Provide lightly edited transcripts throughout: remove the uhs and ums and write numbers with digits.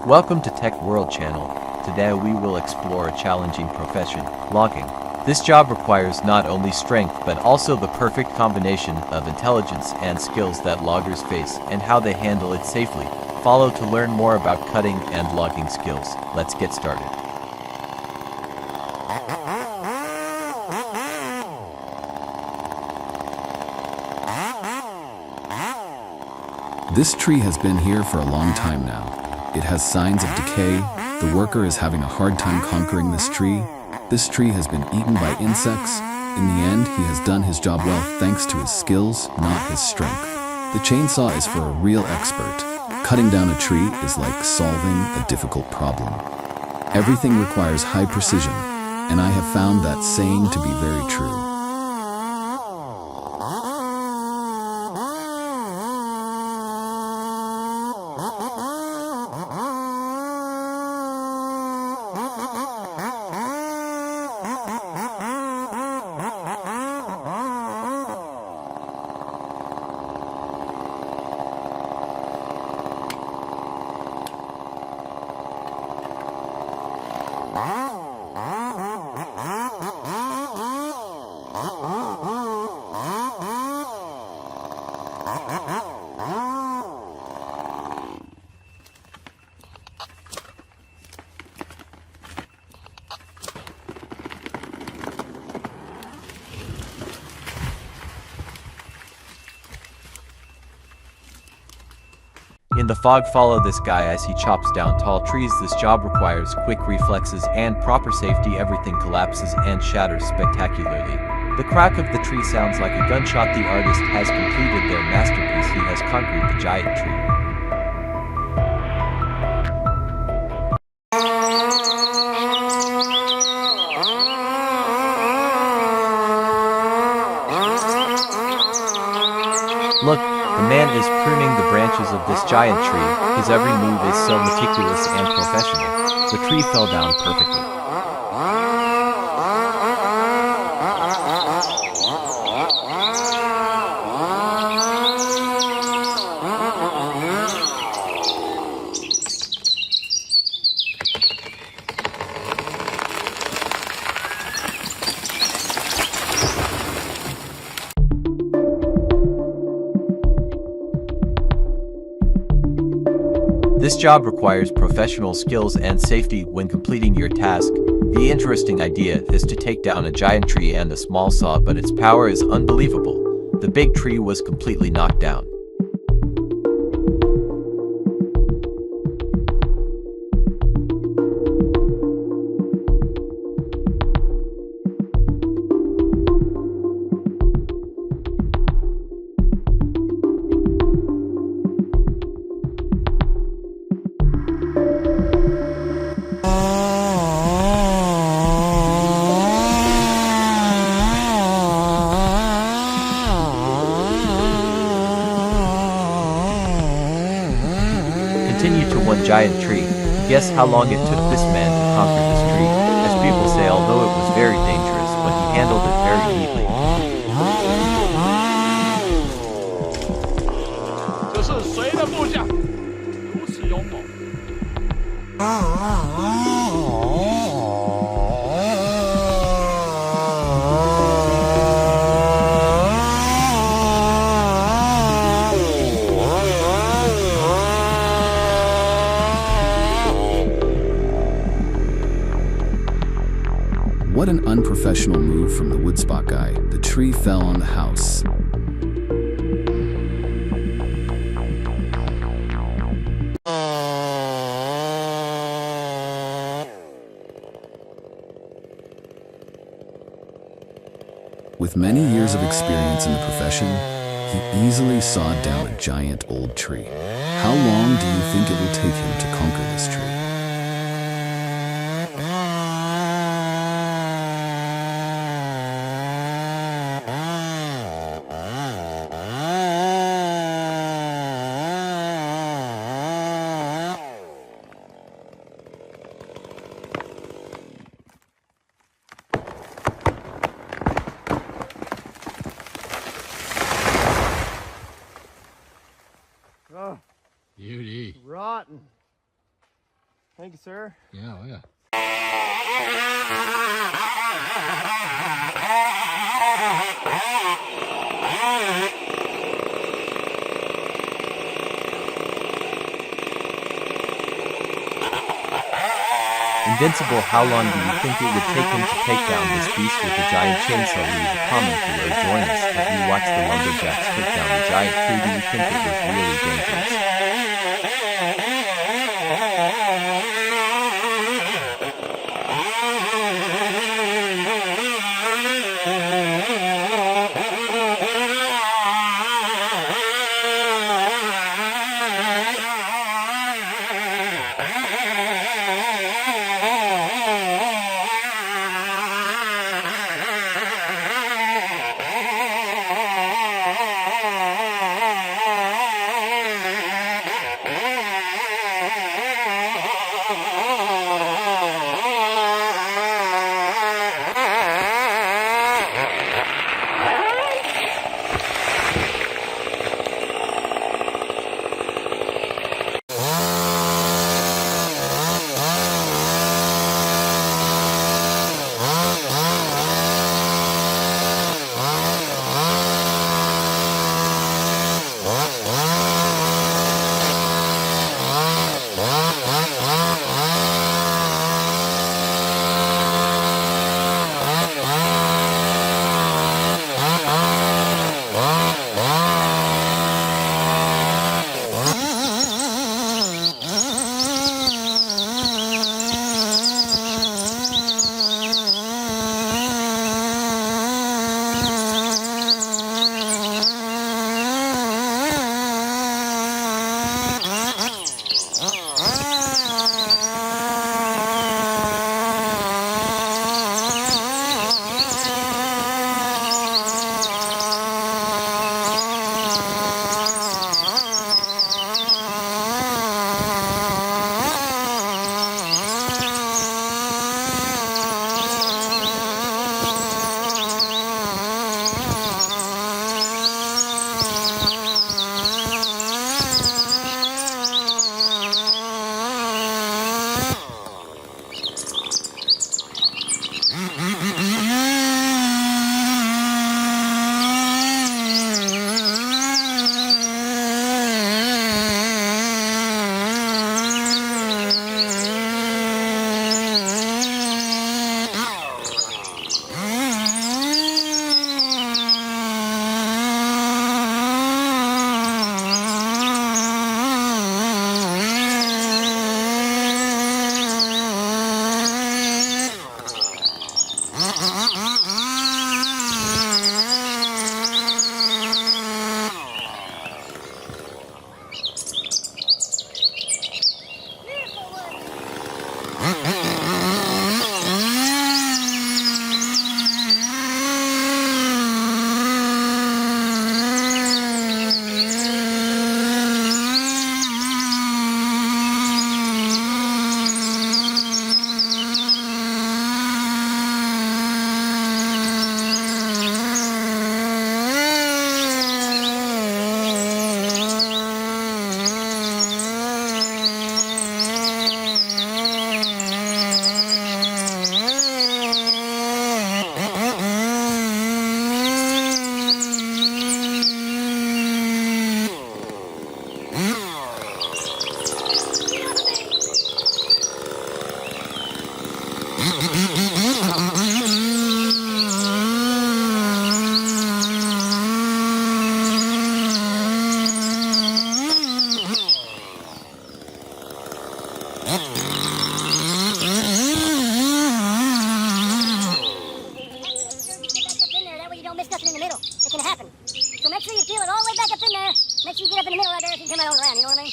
Welcome to Tech World Channel. Today we will explore a challenging profession, logging. This job requires not only strength but also the perfect combination of intelligence and skills that loggers face and how they handle it safely. Follow to learn more about cutting and logging skills. Let's get started. This tree has been here for a long time now. It has signs of decay. The worker is having a hard time conquering this tree. This tree has been eaten by insects. In the end, he has done his job well thanks to his skills, not his strength. The chainsaw is for a real expert. Cutting down a tree is like solving a difficult problem. Everything requires high precision, and I have found that saying to be very true. In the fog, follow this guy as he chops down tall trees. This job requires quick reflexes and proper safety. Everything collapses and shatters spectacularly. The crack of the tree sounds like a gunshot. The artist has completed their masterpiece. He has conquered the giant tree. Look, the man is pruning the branches of this giant tree. His every move is so meticulous and professional. The tree fell down perfectly. This job requires professional skills and safety when completing your task. The interesting idea is to take down a giant tree and a small saw, but its power is unbelievable. The big tree was completely knocked down. Continue to one giant tree. Guess how long it took this man to conquer this tree? As people say, although it was very dangerous, but he handled it very neatly. 这是谁的部下？如此勇猛。 What an unprofessional move from the woodspot guy. The tree fell on the house. With many years of experience in the profession, he easily sawed down a giant old tree. How long do you think it will take him to conquer this tree? Beauty. Rotten. Thank you, sir. Yeah, oh yeah. Invincible, how long do you think it would take him to take down this beast with a giant chainsaw? Leave a comment below. Join us as we watch the lumberjacks take down the giant tree. Do you think it was really dangerous? Make sure you get up in the middle right there so you can come out on around, you know what I mean?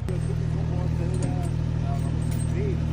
Não, não, não.